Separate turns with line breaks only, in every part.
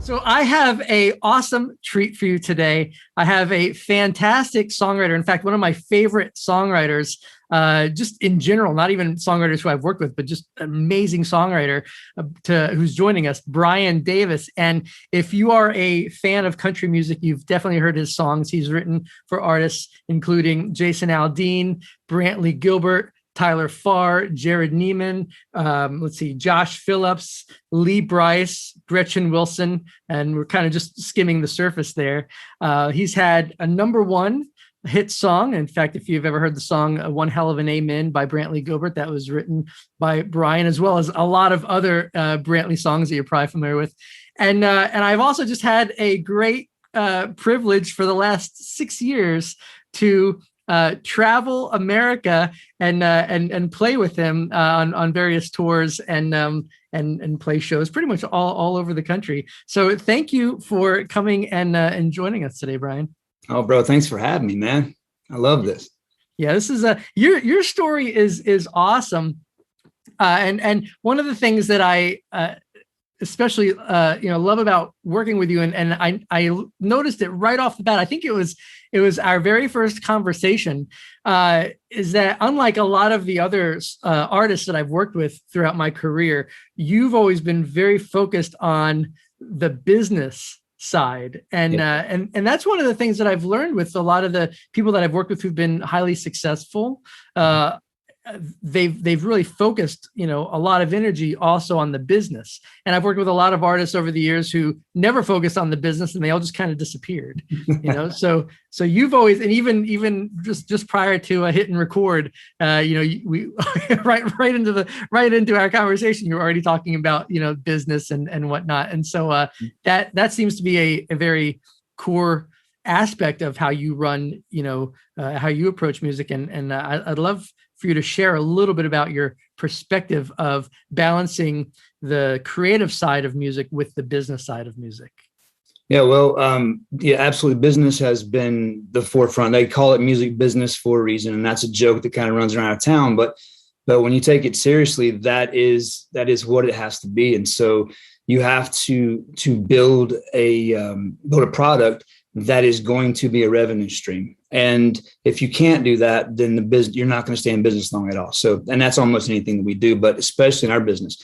So I have a awesome treat for you today. I have a fantastic songwriter. In fact, one of my favorite songwriters, just in general, not even songwriters who I've worked with, but just amazing songwriter who's joining us, Brian Davis. And if you are a fan of country music, you've definitely heard his songs. He's written for artists including Jason Aldean, Brantley Gilbert, Tyler Farr, Jarrod Niemann, Josh Phillips, Lee Brice, Gretchen Wilson, and we're kind of just skimming the surface there. He's had a #1 hit song. In fact, if you've ever heard the song One Hell of an Amen by Brantley Gilbert, that was written by Brian, as well as a lot of other Brantley songs that you're probably familiar with. And I've also just had a great privilege for the last 6 years to travel America and play with him on various tours and play shows pretty much all over the country. So thank you for coming and joining us today, Brian.
Oh, bro, thanks for having me, man. I love this.
Yeah, this is your story is awesome. And one of the things that I especially love about working with you, and I noticed it right off the bat. I think it was our very first conversation, is that unlike a lot of the other artists that I've worked with throughout my career, you've always been very focused on the business side. And that's one of the things that I've learned with a lot of the people that I've worked with who've been highly successful. They've really focused, a lot of energy also on the business. And I've worked with a lot of artists over the years who never focused on the business, and they all just kind of disappeared, So you've always, and even just prior to a hit and record, we right into our conversation, you're already talking about, business and whatnot. And so that seems to be a very core aspect of how you run, how you approach music. And I'd love for you to share a little bit about your perspective of balancing the creative side of music with the business side of music.
Yeah, well, absolutely. Business has been the forefront. They call it music business for a reason, and that's a joke that kind of runs around town. But when you take it seriously, that is what it has to be. And so you have to build a product that is going to be a revenue stream. And if you can't do that, then you're not going to stay in business long at all. So, and that's almost anything that we do, but especially in our business.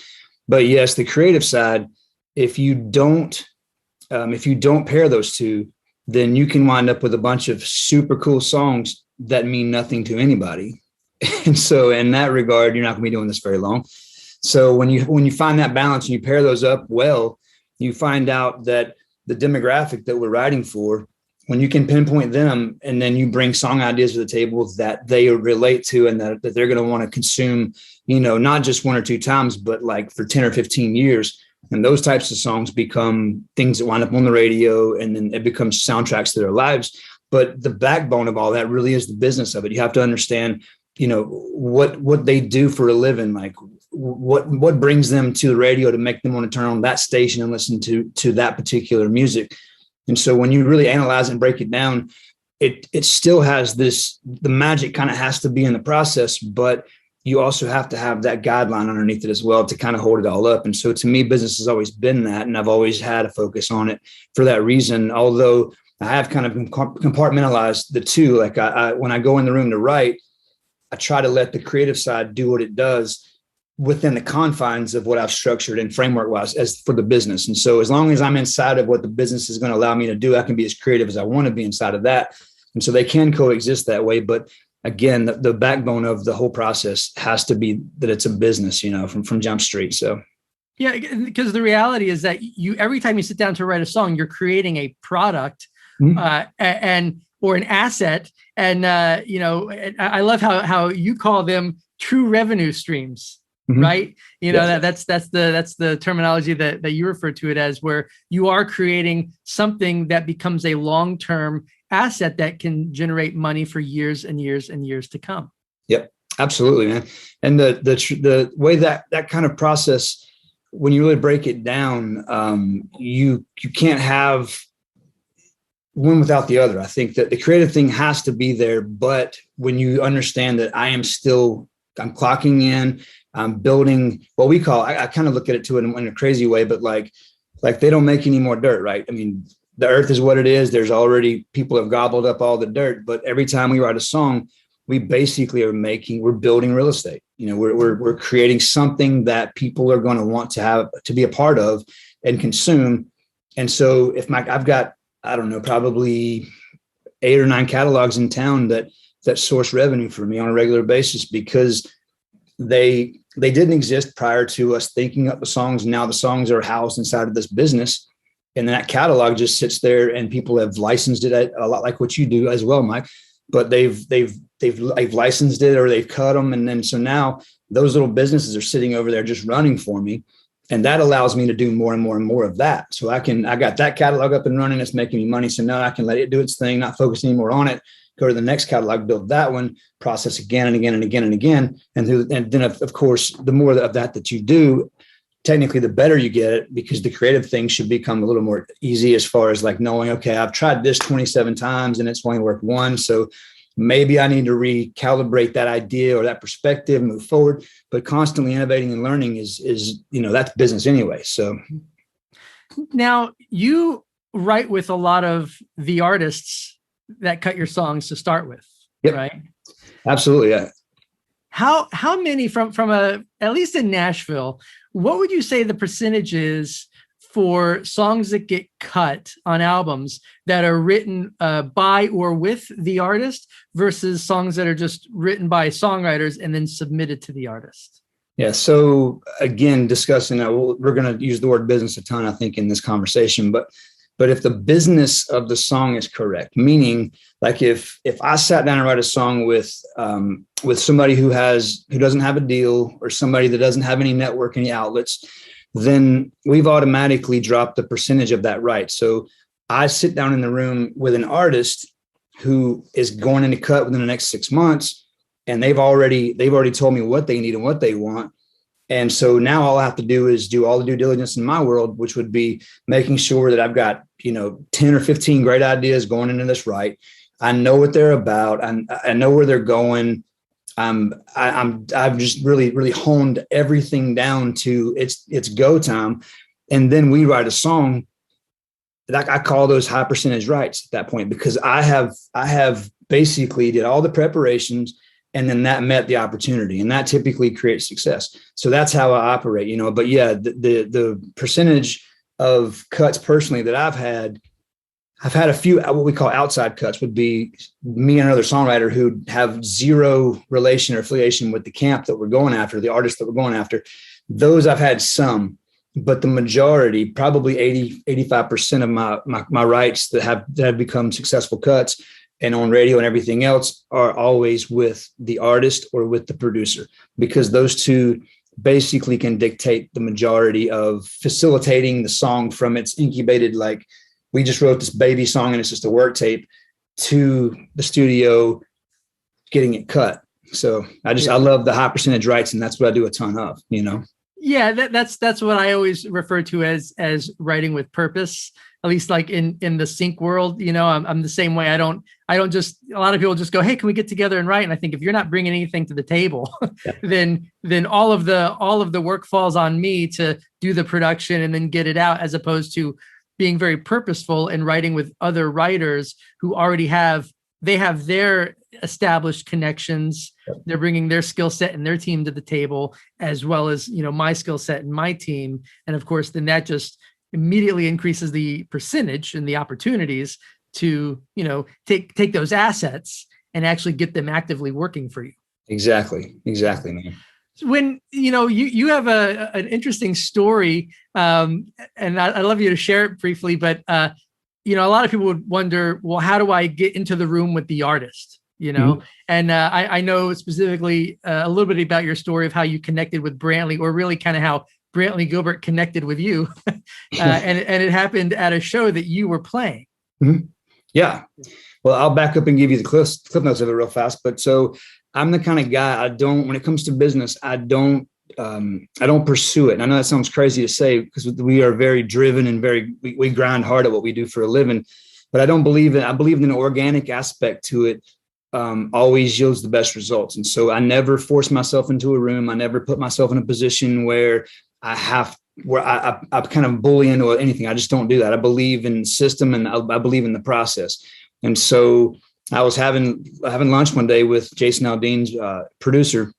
But yes, the creative side, if you don't pair those two, then you can wind up with a bunch of super cool songs that mean nothing to anybody. And so in that regard, you're not going to be doing this very long. So when you find that balance and you pair those up well, you find out that the demographic that we're writing for, when you can pinpoint them and then you bring song ideas to the table that they relate to and that they're going to want to consume, not just 1 or 2 times, but like for 10 or 15 years. And those types of songs become things that wind up on the radio, and then it becomes soundtracks to their lives. But the backbone of all that really is the business of it. You have to understand, what they do for a living, like what brings them to the radio to make them want to turn on that station and listen to that particular music. And so when you really analyze and break it down, it still has the magic kind of has to be in the process, but you also have to have that guideline underneath it as well to kind of hold it all up. And so to me, business has always been that, and I've always had a focus on it for that reason. Although I have kind of compartmentalized the two. Like when I go in the room to write, I try to let the creative side do what it does within the confines of what I've structured and framework wise as for the business. And so as long as I'm inside of what the business is going to allow me to do, I can be as creative as I want to be inside of that. And so they can coexist that way. But again, the backbone of the whole process has to be that it's a business, from Jump Street. So.
Yeah, because the reality is that every time you sit down to write a song, you're creating a product or an asset. And, I love how you call them true revenue streams. Mm-hmm. Right. Yes. That's the terminology that you refer to it as, where you are creating something that becomes a long-term asset that can generate money for years and years and years to come.
Yep, absolutely, man. And the way that kind of process, when you really break it down, you can't have one without the other. I think that the creative thing has to be there, but when you understand that I'm clocking in, I'm building what we call, I kind of look at it too in a crazy way, but like like they don't make any more dirt, right? I mean, the earth is what it is. There's already people have gobbled up all the dirt, but every time we write a song, we basically we're building real estate. You know, we're creating something that people are going to want to be a part of and consume. And so I've got, I don't know, probably 8 or 9 catalogs in town that source revenue for me on a regular basis, because they didn't exist prior to us thinking up the songs. Now the songs are housed inside of this business, and that catalog just sits there, and people have licensed it a lot like what you do as well, Mike. But they've licensed it, or they've cut them, and then so now those little businesses are sitting over there just running for me, and that allows me to do more and more and more of that. So I got that catalog up and running. It's making me money, so now I can let it do its thing, not focus anymore on it. Go to the next catalog, build that one, process again and again and again and again. And then, of course, the more of that you do, technically, the better you get it, because the creative thing should become a little more easy as far as like knowing, okay, I've tried this 27 times and it's only worked once. So maybe I need to recalibrate that idea or that perspective, move forward. But constantly innovating and learning is that's business anyway. So
now you write with a lot of the artists that cut your songs to start with,
yep.
Right?
Absolutely. Yeah.
How many from at least in Nashville, what would you say the percentage is for songs that get cut on albums that are written by or with the artist versus songs that are just written by songwriters and then submitted to the artist?
Yeah. So again, discussing that, we're going to use the word business a ton, I think, in this conversation, but if the business of the song is correct, meaning like if I sat down and write a song with somebody who doesn't have a deal, or somebody that doesn't have any network, any outlets, then we've automatically dropped the percentage of that right. So I sit down in the room with an artist who is going into cut within the next 6 months, and they've already told me what they need and what they want. And so now all I have to do is do all the due diligence in my world, which would be making sure that I've got, 10 or 15 great ideas going into this, right? I know what they're about. I know where they're going. I've just really, really honed everything down to it's go time. And then we write a song that I call those high percentage rights at that point, because I have basically did all the preparations, and then that met the opportunity, and that typically creates success. So that's how I operate, but yeah, the percentage of cuts personally that I've had a few, what we call outside cuts, would be me and another songwriter who have zero relation or affiliation with the camp that we're going after, the artist that we're going after. Those I've had some, but the majority, probably 85% of my rights that have become successful cuts and on radio and everything else are always with the artist or with the producer, because those two basically can dictate the majority of facilitating the song from its incubated, like we just wrote this baby song and it's just a work tape, to the studio getting it cut. So I love the high percentage rights, and that's what I do a ton of,
Yeah, that's what I always refer to as writing with purpose. At least like in the sync world, I'm the same way. I don't just, a lot of people just go, hey, can we get together and write? And I think if you're not bringing anything to the table, yeah. then all of the work falls on me to do the production and then get it out, as opposed to being very purposeful and writing with other writers who already have their established connections. They're bringing their skill set and their team to the table, as well as, my skill set and my team. And of course, then that just immediately increases the percentage and the opportunities to, take those assets and actually get them actively working for you. Exactly, man. When, you have an interesting story, and I'd love you to share it briefly, but, a lot of people would wonder, well, how do I get into the room with the artist? Mm-hmm. And I know specifically a little bit about your story of how you connected with Brantley, or really kind of how Brantley Gilbert connected with you. And it happened at a show that you were playing.
Mm-hmm. Yeah. Well, I'll back up and give you the clip notes of it real fast. But so I'm the kind of guy, when it comes to business, I don't pursue it. And I know that sounds crazy to say, because we are very driven and we grind hard at what we do for a living, but I don't believe I believe in an organic aspect to it. Always yields the best results. And so I never force myself into a room. I never put myself in a position where I have where I kind of bully into anything. I just don't do that. I believe in the system, and I believe in the process. And so I was having lunch one day with Jason Aldean's producer,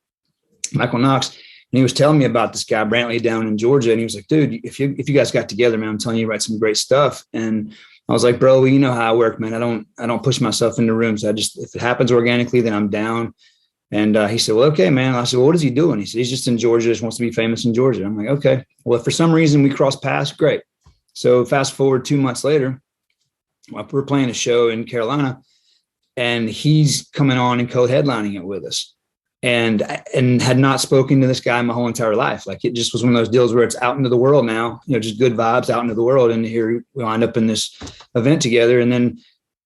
Michael Knox, and he was telling me about this guy, Brantley, down in Georgia. And he was like, dude, if you guys got together, man, I'm telling you, you write some great stuff. And I was like, bro, well, you know how I work, man. I don't push myself into rooms. If it happens organically, then I'm down. And he said, well, okay, man. I said, well, what is he doing? He said, he's just in Georgia, just wants to be famous in Georgia. I'm like, okay, well, if for some reason we cross paths, great. So fast forward 2 months later, we're playing a show in Carolina, and he's coming on and co-headlining it with us. And had not spoken to this guy my whole entire life. Like, it just was one of those deals where it's out into the world now, just good vibes out into the world. And here we wind up in this event together. And then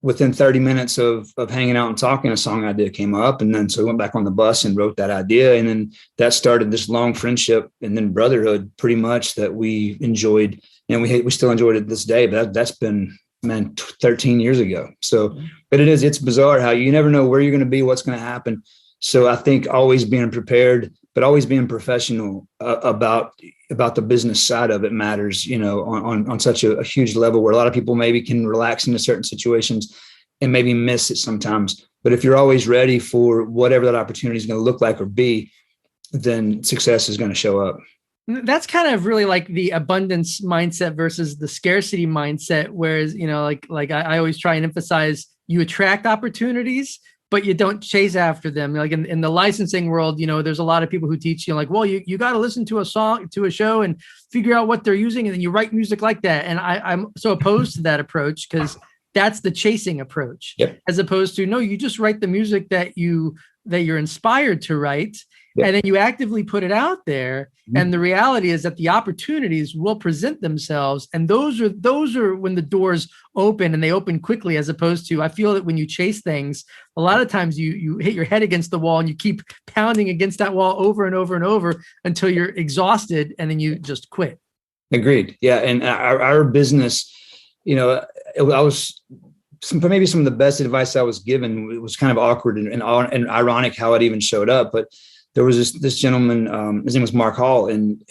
within 30 minutes of hanging out and talking, a song idea came up. And then so we went back on the bus and wrote that idea. And then that started this long friendship and then brotherhood pretty much that we enjoyed. And we still enjoyed it this day. But that's been, man, 13 years ago. So, but it's bizarre how you never know where you're going to be, what's going to happen. So I think always being prepared, but always being professional about the business side of it matters, on such a huge level where a lot of people maybe can relax into certain situations and maybe miss it sometimes. But if you're always ready for whatever that opportunity is going to look like or be, then success is going to show up.
That's kind of really like the abundance mindset versus the scarcity mindset. Whereas, like I always try and emphasize, you attract opportunities, but you don't chase after them. Like in the licensing world, there's a lot of people who teach you like, well, you got to listen to a show and figure out what they're using. And then you write music like that. And I'm so opposed to that approach, because that's the chasing approach. Yep. As opposed to, no, you just write the music that you're inspired to write. Yep. And then you actively put it out there. Mm-hmm. And the reality is that the opportunities will present themselves. And those are when the doors open, and they open quickly, as opposed to, I feel that when you chase things, a lot of times you hit your head against the wall and you keep pounding against that wall over and over and over until you're exhausted, and then you just quit. Agreed.
Yeah. And our business, maybe some of the best advice I was given. It was kind of awkward and ironic how it even showed up, but there was this gentleman, his name was Mark Hall, and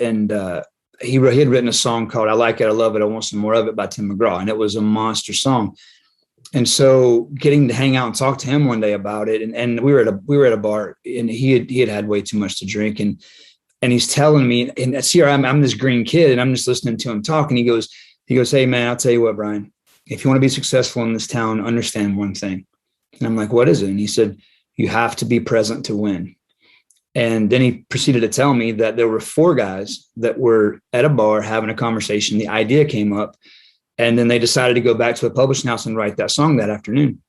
he had written a song called "I Like It, I Love It, I Want Some More of It" by Tim McGraw, and it was a monster song. And so, getting to hang out and talk to him one day about it, and we were at a bar, and he had way too much to drink, and he's telling me, and see, I'm this green kid, and I'm just listening to him talk, and he goes, "Hey man, I'll tell you what, Brian, if you want to be successful in this town, understand one thing." And I'm like, "What is it?" And he said, "You have to be present to win." And then he proceeded to tell me that there were 4 guys that were at a bar having a conversation. The idea came up, and then they decided to go back to a publishing house and write that song that afternoon,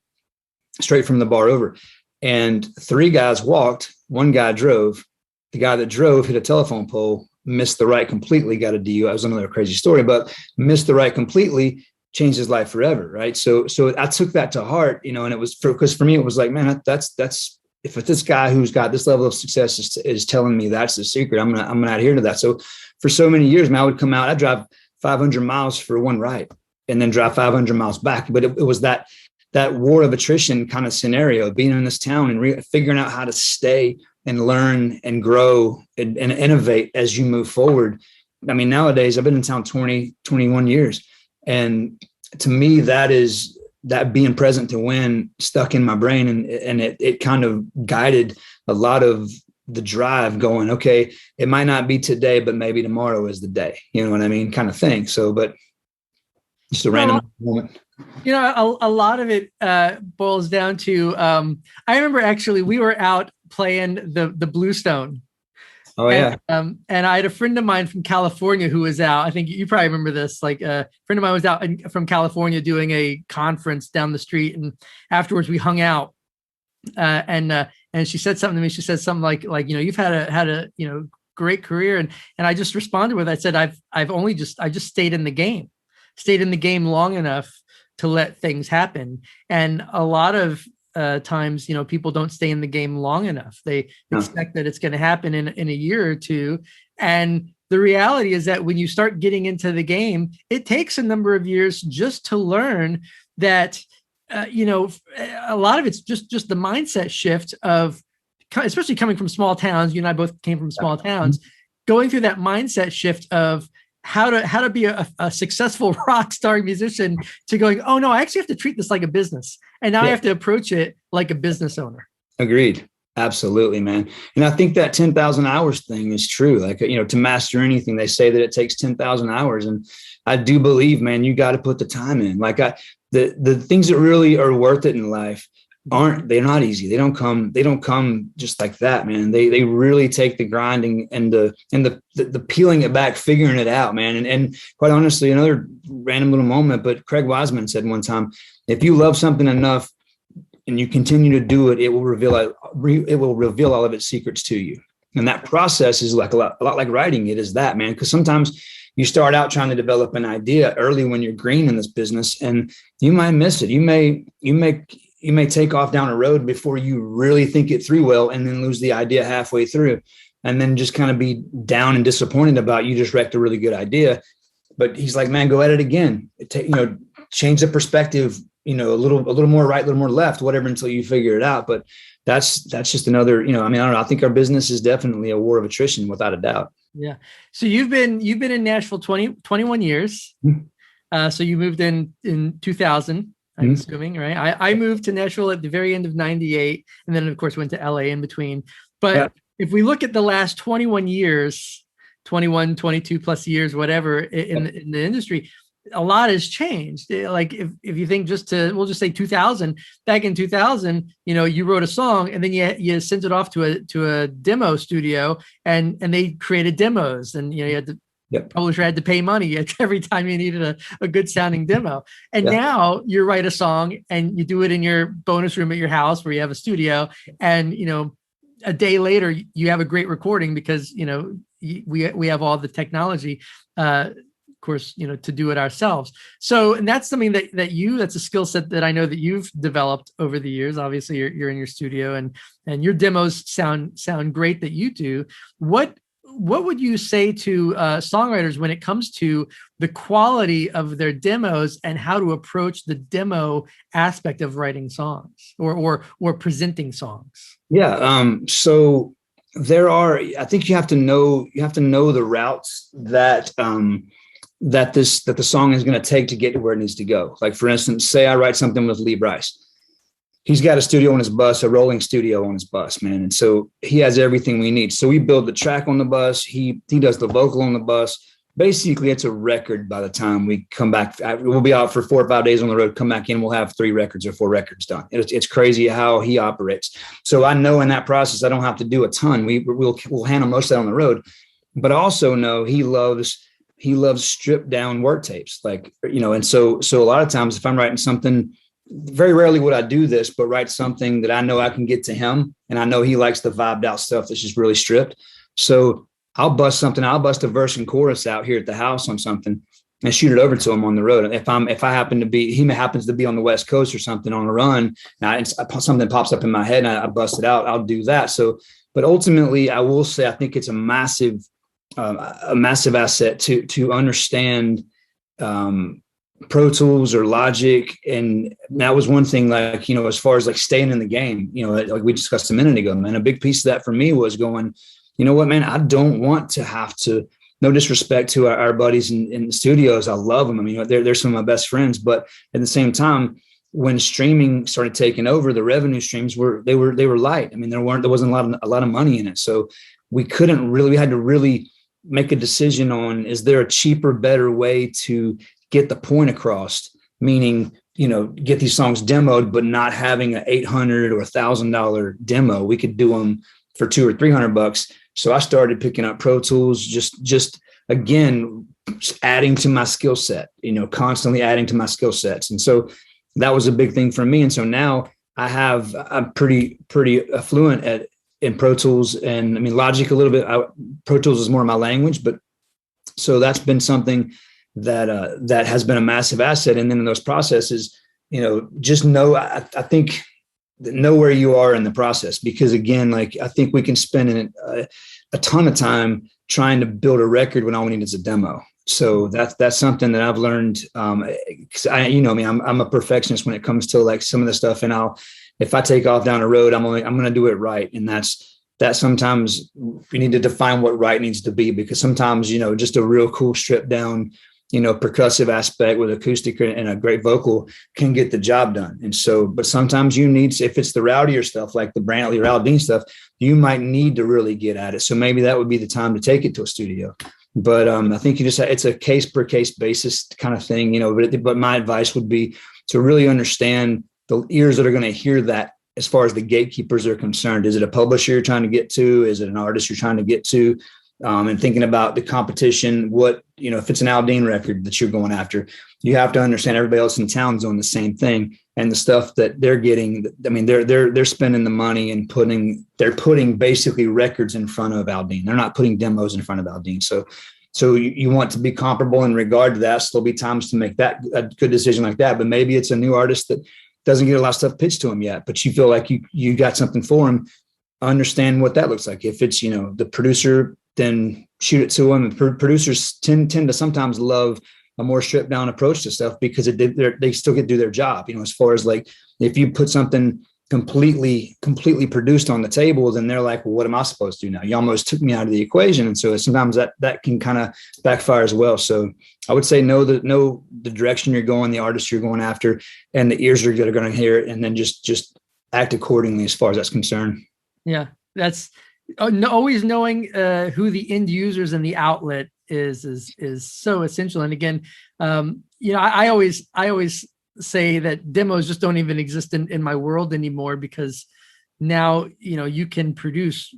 straight from the bar over. And 3 guys walked, 1 guy drove. The guy that drove hit a telephone pole, missed the right completely, got a DUI. That was another crazy story, but missed the right completely, changed his life forever, right? So I took that to heart, and it was because for me, it was like, man, that's if this guy who's got this level of success is telling me that's the secret, I'm gonna adhere to that. So for so many years, man, I would come out, I'd drive 500 miles for one ride and then drive 500 miles back. But it was that war of attrition kind of scenario, being in this town and figuring out how to stay and learn and grow and innovate as you move forward. I mean, nowadays I've been in town 21 years. And to me, that being present to win stuck in my brain, and it kind of guided a lot of the drive going, okay, it might not be today, but maybe tomorrow is the day, you know what I mean? Kind of thing. So, but just a random moment.
A lot of it boils down to, I remember actually we were out playing the Bluestone.
Oh yeah.
And I had a friend of mine from California who was out. I think you probably remember this. Like a friend of mine was out from California doing a conference down the street, and afterwards we hung out. And she said something to me. She said something like you've had a great career, and I just responded with, I said I just stayed in the game long enough to let things happen. And a lot of times, people don't stay in the game long enough. They expect that it's going to happen in a year or two. And the reality is that when you start getting into the game, it takes a number of years just to learn that, a lot of it's just the mindset shift of, especially coming from small towns. You and I both came from small towns, going through that mindset shift of, how to be a successful rock star musician to going, oh no, I actually have to treat this like a business. And now I have to approach it like a business owner.
Agreed. Absolutely, man. And I think that 10,000 hours thing is true. Like, to master anything, they say that it takes 10,000 hours. And I do believe, man, you got to put the time in. Like the things that really are worth it in life they're not easy. They don't come just like that, man. They really take the grinding and the peeling it back, figuring it out, man. And quite honestly, another random little moment, but Craig Wiseman said one time, if you love something enough and you continue to do it, it will reveal all of its secrets to you. And that process is like a lot like writing. It is that, man. Because sometimes you start out trying to develop an idea early when you're green in this business, and you might miss it. You may take off down a road before you really think it through well, and then lose the idea halfway through, and then just kind of be down and disappointed about you just wrecked a really good idea. But he's like, man, go at it again. Change the perspective. A little more right, a little more left, whatever, until you figure it out. But that's just another, I don't know. I think our business is definitely a war of attrition, without a doubt.
Yeah. So you've been in Nashville 21 years. Mm-hmm. So you moved in 2000, I'm assuming, right? I moved to Nashville at the very end of 98, and then of course went to LA in between. But if we look at the last 21 years, 21, 22 plus years, whatever, in the industry, a lot has changed. Like if you think we'll just say 2000, back in 2000, you wrote a song and then you sent it off to a demo studio and they created demos, and you had to publisher had to pay money every time you needed a good sounding demo. And now you write a song and you do it in your bonus room at your house where you have a studio, and a day later you have a great recording because we have all the technology, of course, to do it ourselves. So, and that's something that's a skill set that I know that you've developed over the years. Obviously you're in your studio and your demos sound great that you do. What would you say to songwriters when it comes to the quality of their demos and how to approach the demo aspect of writing songs or presenting songs? Yeah.
So I think you have to know the routes that the song is going to take to get to where it needs to go. Like, for instance, say I write something with Brice. He's got a studio on his bus, a rolling studio on his bus, man. And so he has everything we need. So we build the track on the bus. He does the vocal on the bus. Basically, it's a record by the time we come back. We'll be out for 4 or 5 days on the road, come back in, we'll have 3 records or 4 records done. It's crazy how he operates. So I know in that process, I don't have to do a ton. We'll handle most of that on the road. But I also know he loves stripped down work tapes, and so a lot of times if I'm writing something, very rarely would I do this, but write something that I know I can get to him, and I know he likes the vibed out stuff that's just really stripped. So I'll bust a verse and chorus out here at the house on something and shoot it over to him on the road. If he happens to be on the West Coast or something on a run, and something pops up in my head and I bust it out, I'll do that. So, but ultimately I will say, I think it's a massive asset to understand Pro Tools or Logic. And that was one thing, as far as staying in the game, like we discussed a minute ago, man, a big piece of that for me was going, you know what, man, I don't want to have to, no disrespect to our buddies in the studios. I love them. I mean, they're some of my best friends, but at the same time, when streaming started taking over, the revenue streams were light. I mean, there wasn't a lot of money in it. So we had to really make a decision on, is there a cheaper, better way to get the point across? Meaning, get these songs demoed, but not having an $800 or $1,000 demo. We could do them for $200 or $300. So I started picking up Pro Tools, just again, adding to my skill set, constantly adding to my skill sets. And so that was a big thing for me. And so now I'm pretty fluent in Pro Tools, and I mean Logic a little bit. Pro Tools is more my language, but so that's been something that has been a massive asset. And then in those processes, just know, I think, know where you are in the process, because again, I think we can spend a ton of time trying to build a record when all we need is a demo. So that's something that I've learned. Cause I'm a perfectionist when it comes to some of the stuff, and if I take off down a road, I'm going to do it right. And that's that sometimes we need to define what right needs to be, because sometimes, just a real cool stripped down, percussive aspect with acoustic and a great vocal can get the job done. And so, but sometimes you need, if it's the rowdier stuff, like the Brantley or Al Dean stuff, you might need to really get at it. So maybe that would be the time to take it to a studio. But I think it's a case per case basis kind of thing, but my advice would be to really understand the ears that are going to hear that. As far as the gatekeepers are concerned, is it a publisher you're trying to get to? Is it an artist you're trying to get to? And thinking about the competition, if it's an Al Dean record that you're going after, you have to understand everybody else in town's doing the same thing. And the stuff that they're getting, I mean, they're spending the money and they're putting basically records in front of Al Dean. They're not putting demos in front of Al Dean. So you want to be comparable in regard to that. So there'll be times to make that a good decision like that. But maybe it's a new artist that doesn't get a lot of stuff pitched to him yet, but you feel like you got something for him. Understand what that looks like. If it's, the producer, then shoot it to him. And producers tend to sometimes love a more stripped down approach to stuff, because they still get to do their job. As far as like, if you put something completely produced on the table, then they're like, well, what am I supposed to do now? You almost took me out of the equation. And so sometimes that can kind of backfire as well. So I would say know the direction you're going, the artist you're going after, and the ears that are going to hear it, and then just act accordingly as far as that's concerned. Yeah,
that's always knowing who the end users and the outlet is so essential. And again, I always say that demos just don't even exist in my world anymore, because now, you can produce,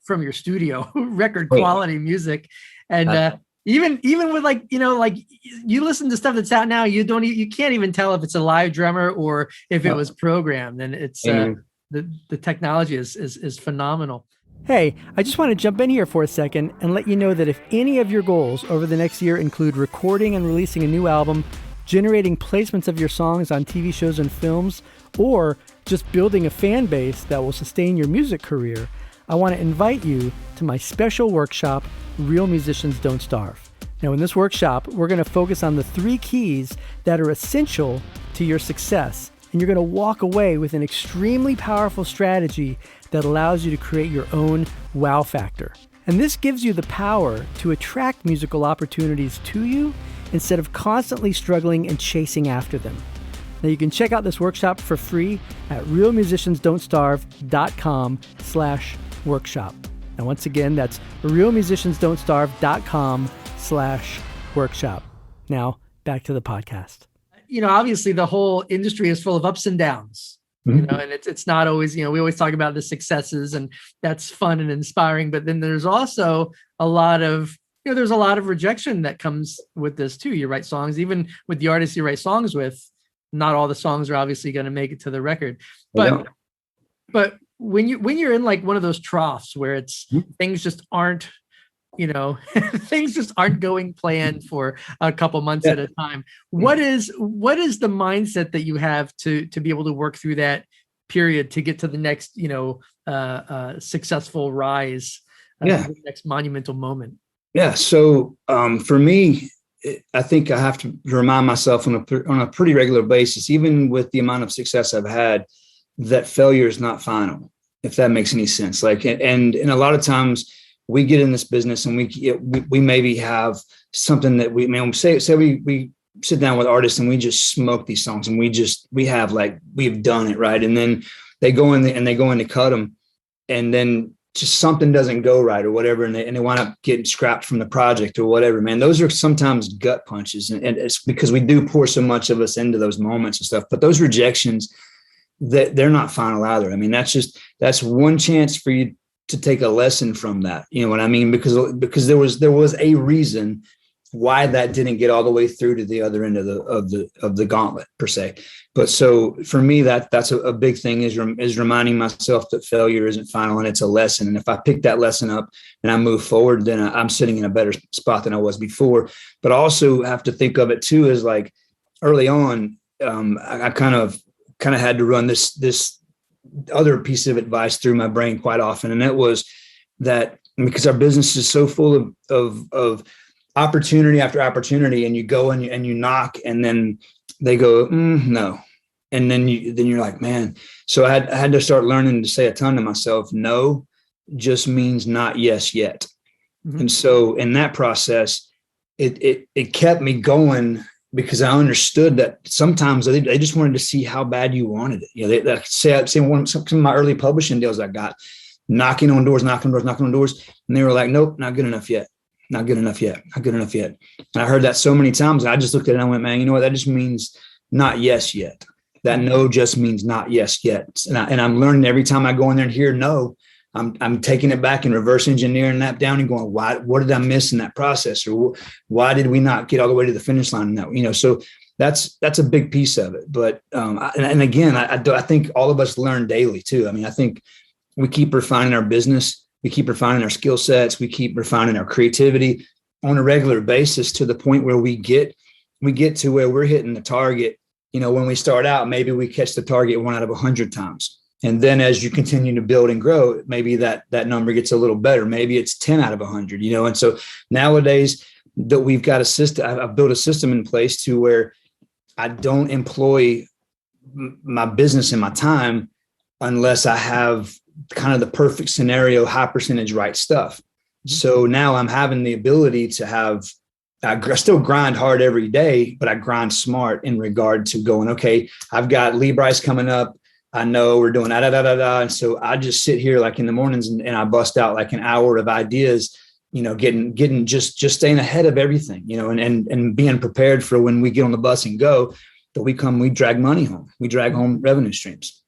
from your studio record quality music. And even with like you listen to stuff that's out now, you can't even tell if it's a live drummer or if it was programmed. And it's the technology is phenomenal. Hey, I just want to jump in here for a second and let you know that if any of your goals over the next year include recording and releasing a new album, generating placements of your songs on TV shows and films, or just building a fan base that will sustain your music career, I want to invite you to my special workshop, Real Musicians Don't Starve. Now, in this workshop, we're going to focus on the 3 keys that are essential to your success, and you're going to walk away with an extremely powerful strategy that allows you to create your own wow factor. And this gives you the power to attract musical opportunities to you instead of constantly struggling and chasing after them. Now, you can check out this workshop for free at realmusiciansdon'tstarve.com/workshop. Now, once again, that's realmusiciansdon'tstarve.com/workshop. Now, back to the podcast. Obviously the whole industry is full of ups and downs, and it's not always, we always talk about the successes, and that's fun and inspiring. But then there's also a lot of, there's a lot of rejection that comes with this too. You write songs, even with the artists you write songs with, not all the songs are obviously going to make it to the record. But when you're in like one of those troughs where it's things just aren't, things just aren't going planned for a couple months at a time. What is the mindset that you have to be able to work through that period to get to the next, successful rise, the next monumental moment?
Yeah. So for me, I think I have to remind myself on a pretty regular basis, even with the amount of success I've had, that failure is not final, if that makes any sense. Like, and a lot of times we get in this business and we maybe have something that we sit down with artists and we just smoke these songs and we've done it, right? And then they go in to cut them, and then just something doesn't go right or whatever, and they wind up getting scrapped from the project or whatever, man. Those are sometimes gut punches, and it's because we do pour so much of us into those moments and stuff. But those rejections, that they're not final either. I mean, that's one chance for you to take a lesson from that. You know what I mean? Because there was a reason why that didn't get all the way through to the other end of the gauntlet per se. But so for me, that's a big thing is reminding myself that failure isn't final and it's a lesson. And if I pick that lesson up and I move forward, then I'm sitting in a better spot than I was before. But I also have to think of it too, as like early on, I kind of had to run this other piece of advice through my brain quite often. And that was that because our business is so full of opportunity after opportunity, and you go and you knock, and then they go, no. And then you're like, man. So I had to start learning to say a ton to myself, no, just means not yes yet.
Mm-hmm.
And so in that process, it kept me going, because I understood that sometimes they just wanted to see how bad you wanted it. You know, they say some of my early publishing deals I got, knocking on doors, and they were like, nope, not good enough yet. Not good enough yet. Not good enough yet. And I heard that so many times. And I just looked at it and I went, man, you know what? That just means not yes yet. That no just means not yes yet. And I'm learning every time I go in there and hear no, I'm taking it back and reverse engineering that down and going, why? What did I miss in that process? Or why did we not get all the way to the finish line? That, you know, so that's a big piece of it. But and again, I think all of us learn daily too. I mean, I think we keep refining our business, we keep refining our skill sets, we keep refining our creativity on a regular basis, to the point where we get to where we're hitting the target. You know, when we start out, maybe we catch the target 1 out of 100 times. And then as you continue to build and grow, maybe that number gets a little better. Maybe it's 10 out of 100, you know? And so nowadays that we've got a system, I've built a system in place to where I don't employ my business and my time unless I have kind of the perfect scenario, high percentage right stuff. Mm-hmm. So now I'm having the ability to have, I still grind hard every day, but I grind smart in regard to going, okay, I've got Brice coming up. I know we're doing And so I just sit here like in the mornings and I bust out like an hour of ideas, you know, getting just staying ahead of everything, you know, and being prepared for when we get on the bus and go, that we drag money home. We drag home revenue streams.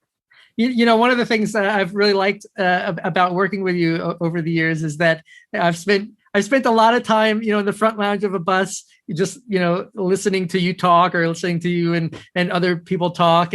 You know, one of the things that I've really liked about working with you over the years is that I've spent a lot of time, you know, in the front lounge of a bus, just, you know, listening to you talk or listening to you and other people talk.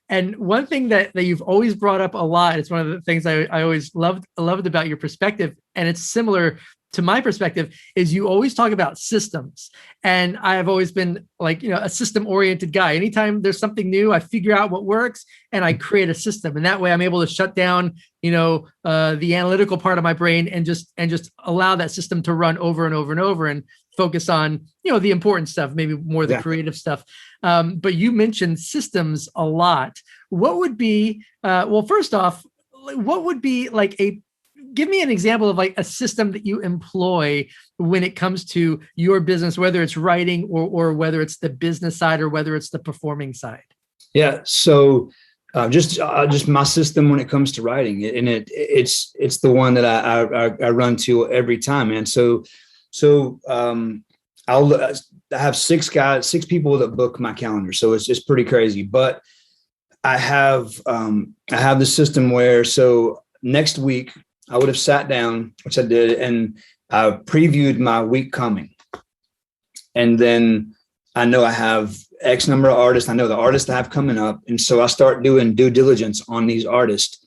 And one thing that you've always brought up a lot, it's one of the things I always loved about your perspective, and it's similar to my perspective, is you always talk about systems. And I have always been like, you know, a system oriented guy. Anytime there's something new, I figure out what works and I create a system. And that way I'm able to shut down, you know, the analytical part of my brain and just allow that system to run over and over and over and focus on, you know, the important stuff, maybe more the creative stuff. But you mentioned systems a lot. What would be, well, first off, what would be like give me an example of like a system that you employ when it comes to your business, whether it's writing or whether it's the business side or whether it's the performing side. Yeah.
So just my system when it comes to writing, and it's the one that I run to every time, man. So I have 6 people that book my calendar. So it's pretty crazy, but I have the system where, so next week I would have sat down, which I did, and I previewed my week coming. And then I know I have X number of artists. I know the artists I have coming up. And so I start doing due diligence on these artists.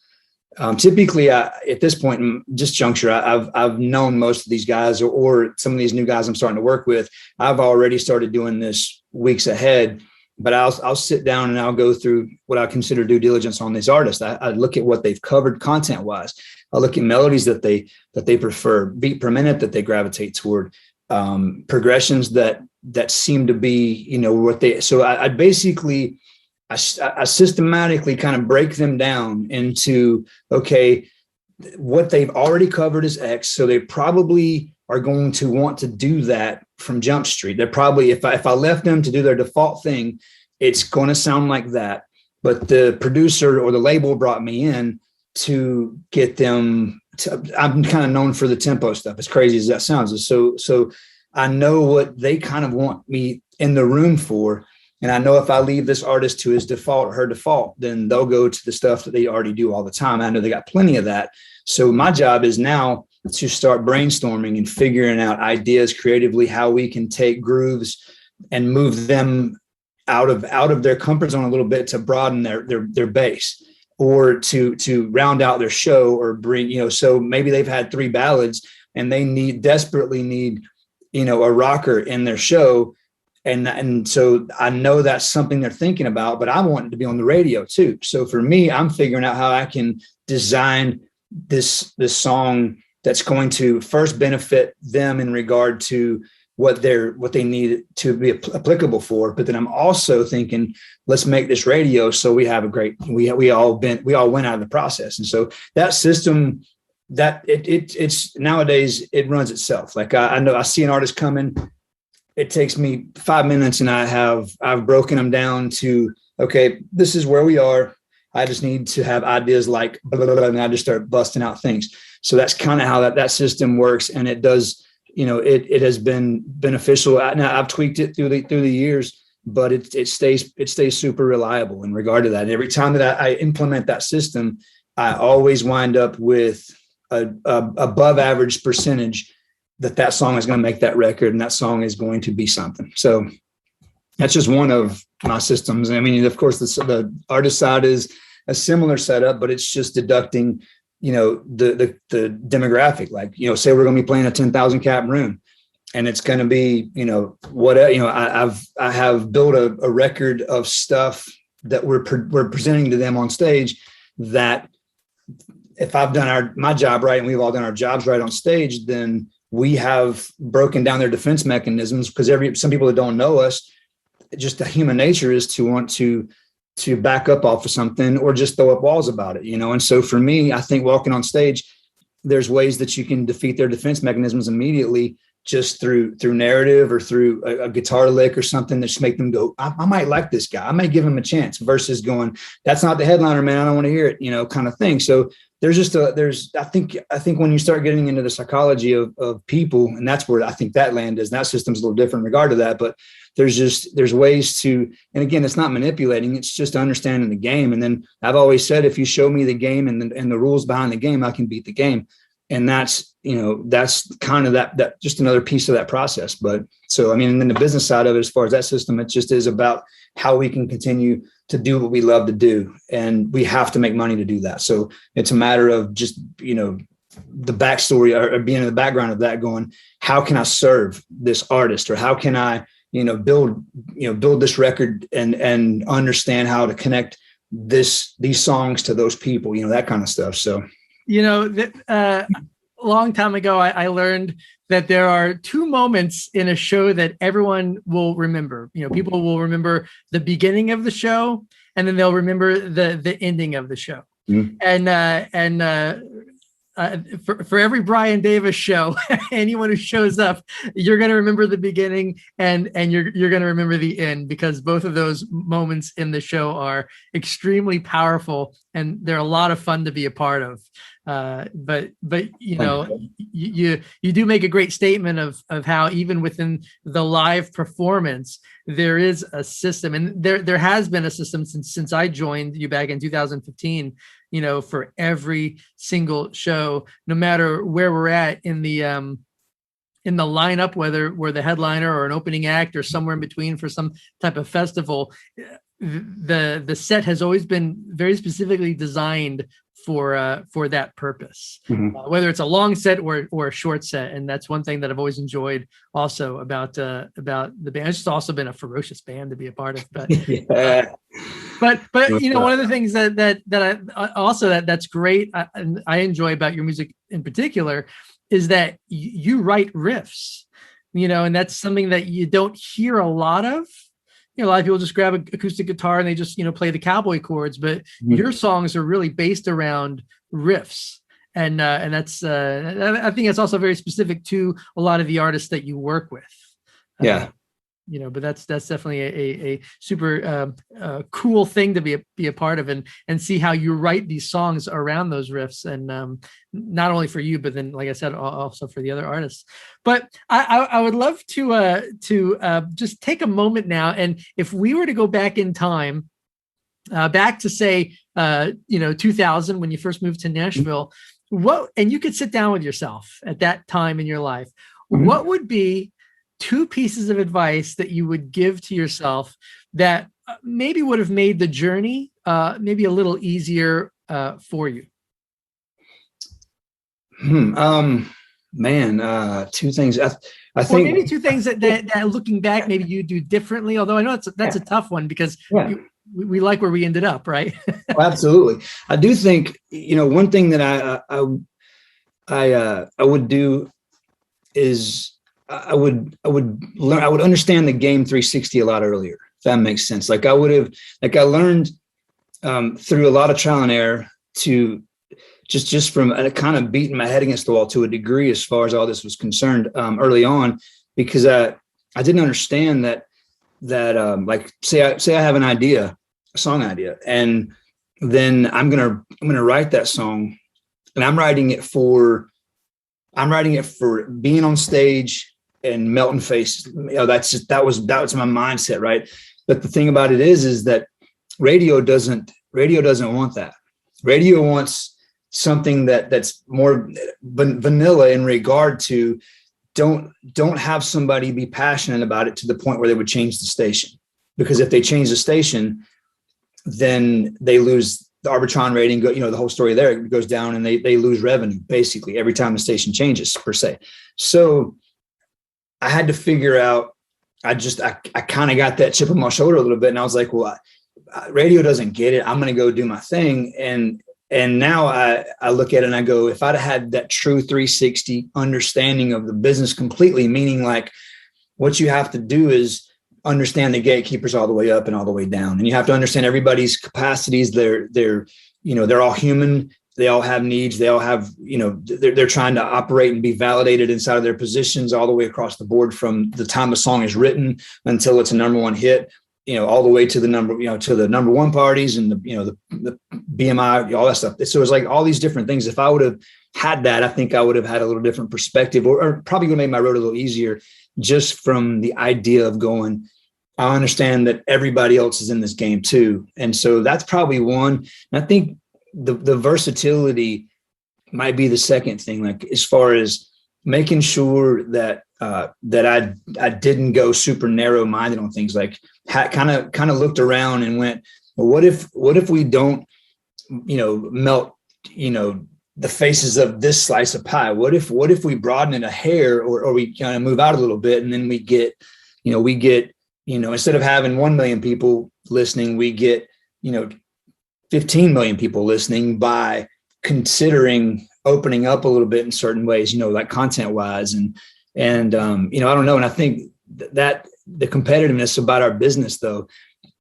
Typically, at this point in this juncture, I've known most of these guys or some of these new guys I'm starting to work with. I've already started doing this weeks ahead, but I'll sit down and I'll go through what I consider due diligence on these artists. I look at what they've covered content wise. I look at melodies that they prefer, beat per minute that they gravitate toward, progressions that seem to be, you know, what they. So I basically. I systematically kind of break them down into, okay, what they've already covered is X. So they probably are going to want to do that from Jump Street. They're probably, if I left them to do their default thing, it's going to sound like that. But the producer or the label brought me in to get them I'm kind of known for the tempo stuff, as crazy as that sounds. So I know what they kind of want me in the room for. And I know if I leave this artist to his default or her default, then they'll go to the stuff that they already do all the time. I know they got plenty of that. So my job is now to start brainstorming and figuring out ideas creatively, how we can take grooves and move them out of their comfort zone a little bit to broaden their base, or to round out their show, or bring, you know, so maybe they've had 3 ballads and they desperately need, you know, a rocker in their show. And so I know that's something they're thinking about, but I want it to be on the radio too. So for me, I'm figuring out how I can design this song that's going to first benefit them in regard to what they need to be applicable for. But then I'm also thinking, let's make this radio so we have a great, we all went out of the process. And so that system it's nowadays it runs itself. Like I know I see an artist coming, it takes me 5 minutes and I've broken them down to, okay, this is where we are. I just need to have ideas like blah, blah, blah, and I just start busting out things. So that's kind of how that system works. And it does, it has been beneficial. Now I've tweaked it through the years, but it stays super reliable in regard to that. And every time that I implement that system, I always wind up with a above average percentage that song is going to make that record, and that song is going to be something. So that's just one of my systems. I mean, of course, the artist side is a similar setup, but it's just deducting, the demographic. Like, say we're going to be playing a 10,000 cap room, and it's going to be, I have built a record of stuff that we're presenting to them on stage, that if I've done my job right and we've all done our jobs right on stage, then we have broken down their defense mechanisms. Because some people that don't know us, just the human nature is to want to back up off of something or just throw up walls about it, And so for me, I think walking on stage, there's ways that you can defeat their defense mechanisms immediately, just through narrative or through a guitar lick or something that just make them go, I might like this guy. I might give him a chance, versus going, that's not the headliner, man, I don't want to hear it, kind of thing. So I think when you start getting into the psychology of people, and that's where I think that land is, and that system's a little different in regard to that, but there's ways to, and again, it's not manipulating, it's just understanding the game. And then I've always said, if you show me the game and the rules behind the game, I can beat the game. And that's kind of that just another piece of that process. But so, I mean, and then the business side of it, as far as that system, it just is about how we can continue to do what we love to do. And we have to make money to do that. So it's a matter of just, the backstory or being in the background of that, going, how can I serve this artist, or how can I, build this record and understand how to connect these songs to those people, that kind of stuff. So,
a long time ago, I learned that there are two moments in a show that everyone will remember. People will remember the beginning of the show, and then they'll remember the ending of the show. Mm-hmm. For every Brian Davis show, anyone who shows up, you're going to remember the beginning and you're going to remember the end, because both of those moments in the show are extremely powerful and they're a lot of fun to be a part of. But you do make a great statement of how even within the live performance, there is a system, and there has been a system since I joined you back in 2015, for every single show, no matter where we're at in the lineup, whether we're the headliner or an opening act or somewhere in between for some type of festival, the set has always been very specifically designed for that purpose, mm-hmm. Whether it's a long set or a short set. And that's one thing that I've always enjoyed also about the band. It's just also been a ferocious band to be a part of, but yeah. But one of the things that I also that's great, I enjoy about your music in particular, is that you write riffs, and that's something that you don't hear a lot of. A lot of people just grab an acoustic guitar and they just, play the cowboy chords, but mm-hmm. your songs are really based around riffs. And that's, I think that's also very specific to a lot of the artists that you work with.
Yeah.
But that's definitely a super cool thing to be a part of, and see how you write these songs around those riffs, and not only for you, but then, like I said, also for the other artists. But I would love to just take a moment now, and if we were to go back in time, back to say 2000, when you first moved to Nashville, and you could sit down with yourself at that time in your life, mm-hmm. what would be 2 pieces of advice that you would give to yourself that maybe would have made the journey maybe a little easier for you?
2 things. I think,
or maybe 2 things that looking back, maybe you do differently. Although I know that's a tough one, because we like where we ended up, right?
Well, absolutely. I do think one thing that I would do is I would understand the game 360 a lot earlier, if that makes sense. I learned through a lot of trial and error to just from kind of beating my head against the wall to a degree as far as all this was concerned early on, because I didn't understand that like say I have an idea, a song idea, and then I'm gonna write that song, and I'm writing it for being on stage and melting faces. That was my mindset, right? But the thing about it is that radio doesn't want that. Radio wants something that's more vanilla in regard to don't have somebody be passionate about it to the point where they would change the station, because if they change the station, then they lose the Arbitron rating. The whole story there goes down, and they lose revenue basically every time the station changes per se. So I had to figure out. I kind of got that chip on my shoulder a little bit, and I was like, well, radio doesn't get it. I'm going to go do my thing. And now I look at it and I go, if I'd had that true 360 understanding of the business completely, meaning like what you have to do is understand the gatekeepers all the way up and all the way down. And you have to understand everybody's capacities. They're all human. They all have needs. They all have, they're trying to operate and be validated inside of their positions all the way across the board, from the time a song is written until it's a number one hit, all the way to the number one parties and the BMI, all that stuff. So it's like all these different things. If I would have had that, I think I would have had a little different perspective, or probably would have made my road a little easier, just from the idea of going, I understand that everybody else is in this game too. And so that's probably one. And I think the versatility might be the second thing, like as far as making sure that I didn't go super narrow minded on things, like kind of looked around and went, well, what if we don't, melt, the faces of this slice of pie? What if we broaden it a hair, or we kind of move out a little bit, and then we get, instead of having 1 million people listening, we get, 15 million people listening by considering opening up a little bit in certain ways, like content wise. And I don't know. And I think that the competitiveness about our business, though,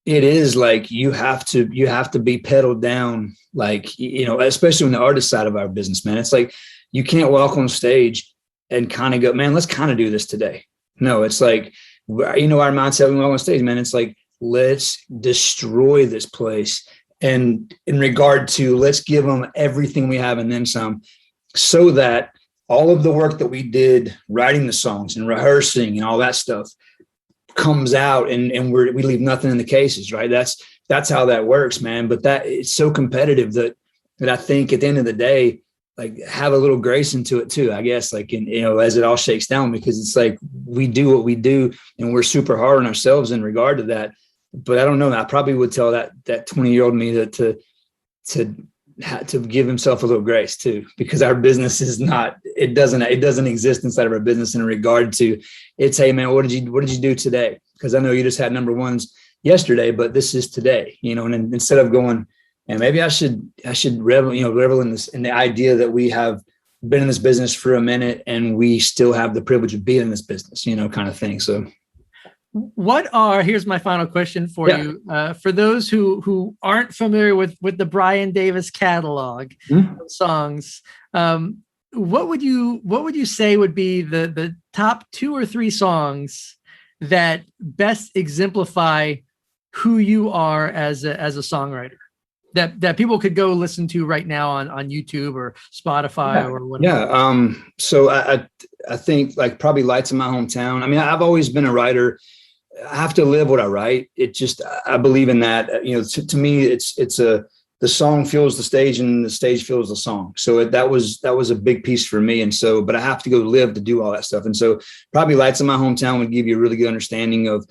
it is like, you have to be pedaled down, like, especially on the artist side of our business, man. It's like, you can't walk on stage and kind of go, man, let's kind of do this today. No, it's like, our mindset when we walk on stage, man, it's like, let's destroy this place. And in regard to, let's give them everything we have and then some, so that all of the work that we did writing the songs and rehearsing and all that stuff comes out, and we leave nothing in the cases, right? That's how that works, man. But that it's so competitive that I think at the end of the day, like, have a little grace into it too, I guess, like, as it all shakes down, because it's like, we do what we do and we're super hard on ourselves in regard to that. But I don't know, I probably would tell that 20-year-old me to give himself a little grace too, because our business is not, it doesn't exist inside of our business in regard to, it's, hey man, what did you do today? Because I know you just had number ones yesterday, but this is today, and instead of going, and maybe I should revel in this, in the idea that we have been in this business for a minute and we still have the privilege of being in this business, kind of thing. So here's my final question for you. For those who aren't familiar with the Brian Davis catalog of songs, what would you say would be the top 2 or 3 songs that best exemplify who you are as a songwriter, that people could go listen to right now on YouTube or Spotify or whatever? Yeah. So I think, like, probably Lights in My Hometown. I mean, I've always been a writer. I have to live what I write. I believe in that. To me, the song fuels the stage and the stage fuels the song. So that was a big piece for me. And so, but I have to go live to do all that stuff. And so probably Lights in My Hometown would give you a really good understanding of,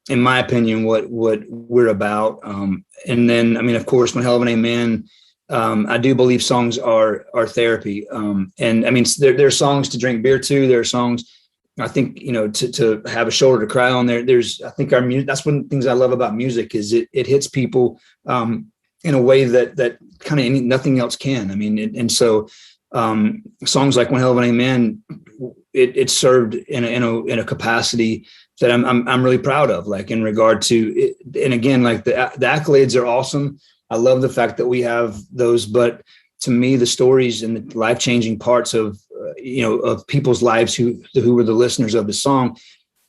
in my opinion, what we're about. And then, I mean, of course, One Hell of an Amen. I do believe songs are therapy. And I mean, there are songs to drink beer to. There are songs, I think, to have a shoulder to cry on. I think our music, that's one of the things I love about music, is it hits people in a way that kind of nothing else can. I mean, and so songs like One Hell of an Amen, it served in a capacity that I'm really proud of, like, in regard to it. And again, like, the accolades are awesome. I love the fact that we have those, but to me, the stories and the life-changing parts of, of people's lives who were the listeners of the song,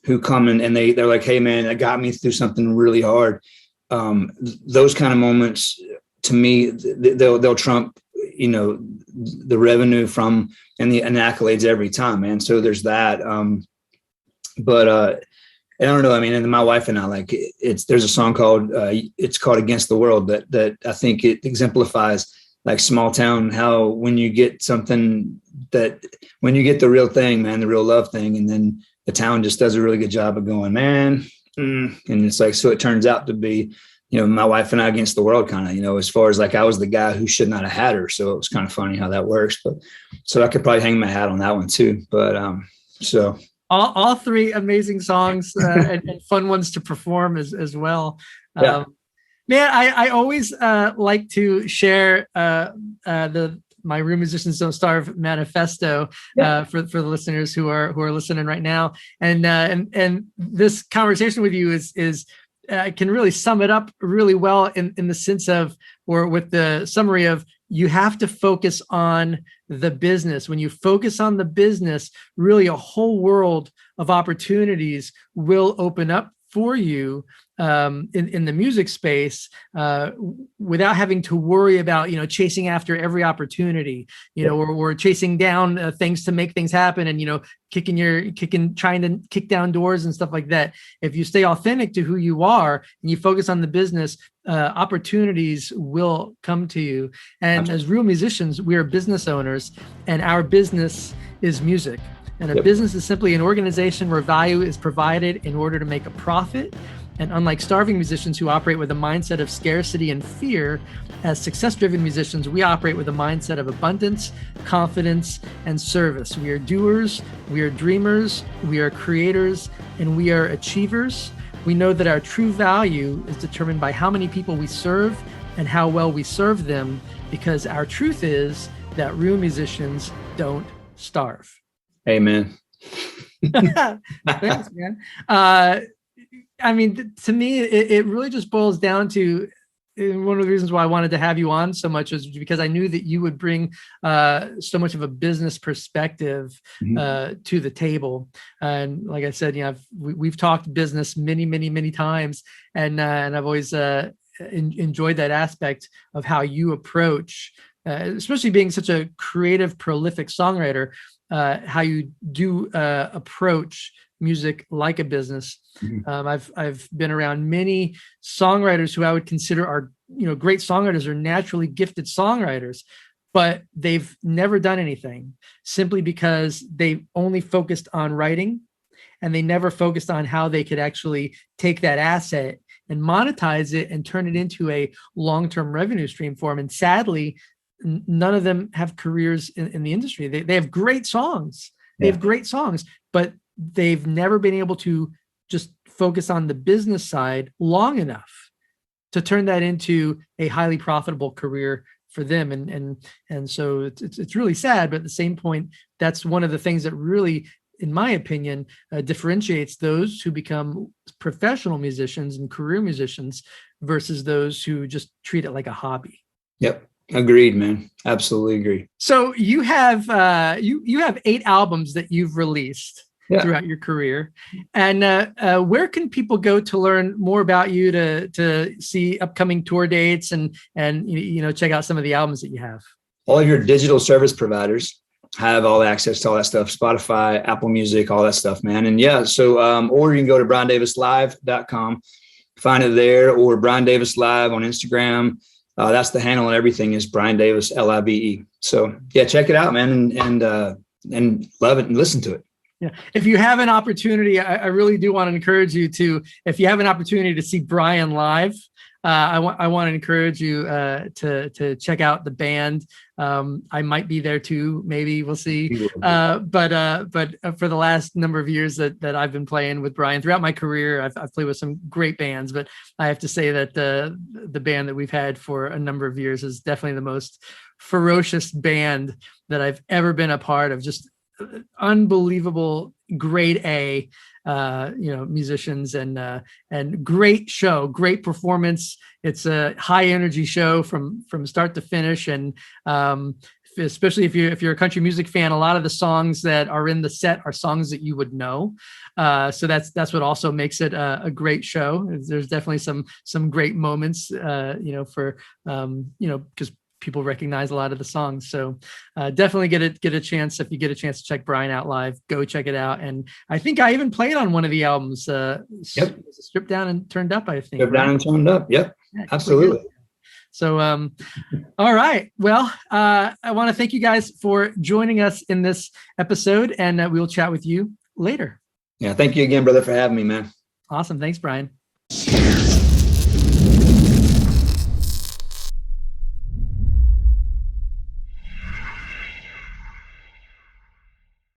who come and they're like, hey man, that got me through something really hard. Those kind of moments, to me, they'll trump, the revenue from and the accolades every time, man. So there's that. But I don't know. I mean, and my wife and I, there's a song called it's called Against the World that I think it exemplifies, like, small town, how when you get something when you get the real thing, man, the real love thing, and then the town just does a really good job of going, man. And it's like, so it turns out to be, my wife and I against the world, kind of, as far as like, I was the guy who should not have had her. So it was kind of funny how that works, but so I could probably hang my hat on that one too. But so
all three amazing songs and fun ones to perform as well.
Yeah.
Man, I always like to share my Real Musicians Don't Starve manifesto for the listeners who are listening right now, and this conversation with you is can really sum it up really well in the sense of, or with the summary of, you have to focus on the business. When you focus on the business, really a whole world of opportunities will open up for you in the music space, without having to worry about, chasing after every opportunity, or chasing down things to make things happen, and, trying to kick down doors and stuff like that. If you stay authentic to who you are and you focus on the business, opportunities will come to you. And as real musicians, we are business owners, and our business is music. And a business is simply an organization where value is provided in order to make a profit. And unlike starving musicians who operate with a mindset of scarcity and fear, as success-driven musicians, we operate with a mindset of abundance, confidence, and service. We are doers, we are dreamers, we are creators, and we are achievers. We know that our true value is determined by how many people we serve and how well we serve them, because our truth is that real musicians don't starve.
Amen.
Thanks, man. I mean, to me, it really just boils down to, one of the reasons why I wanted to have you on so much is because I knew that you would bring so much of a business perspective to the table. And like I said, we've talked business many times, and I've always enjoyed that aspect of how you approach, especially being such a creative, prolific songwriter, how you do approach music like a business. I've been around many songwriters who I would consider are, great songwriters, or naturally gifted songwriters, but they've never done anything simply because they only focused on writing, and they never focused on how they could actually take that asset and monetize it and turn it into a long-term revenue stream for them. And sadly, none of them have careers in the industry. They have great songs. They have great songs, but they've never been able to just focus on the business side long enough to turn that into a highly profitable career for them. And so it's really sad, but at the same point, that's one of the things that really, in my opinion, differentiates those who become professional musicians and career musicians versus those who just treat it like a hobby.
Yep. Agreed, man. Absolutely agree.
So you have you have 8 albums that you've released throughout your career, and where can people go to learn more about you, to see upcoming tour dates and check out some of the albums that you have?
All of your digital service providers have all access to all that stuff: Spotify, Apple Music, all that stuff, man. And so or you can go to briandavislive.com, find it there, or Brian Davis Live on Instagram. That's the handle, and everything is Brian Davis LIVE. So check it out, man, and love it and listen to it.
Yeah. If you have an opportunity, I really do want to encourage you to, if you have an opportunity to see Brian live, I want to encourage you to check out the band. I might be there too, maybe, we'll see. But for the last number of years that I've been playing with Brian throughout my career, I've played with some great bands, but I have to say that the band that we've had for a number of years is definitely the most ferocious band that I've ever been a part of. Just unbelievable grade A, musicians, and great show, great performance. It's a high energy show from start to finish. And especially if you're a country music fan, a lot of the songs that are in the set are songs that you would know. So that's what also makes it a great show. There's definitely some great moments, because people recognize a lot of the songs. So definitely get a chance. If you get a chance to check Brian out live, go check it out. And I think I even played on one of the albums, Stripped Down and Turned Up, I think.
Stripped Down and Turned Up. Yep. Yeah, absolutely.
So, all right. Well, I want to thank you guys for joining us in this episode, and we will chat with you later.
Yeah. Thank you again, brother, for having me, man.
Awesome. Thanks, Brian.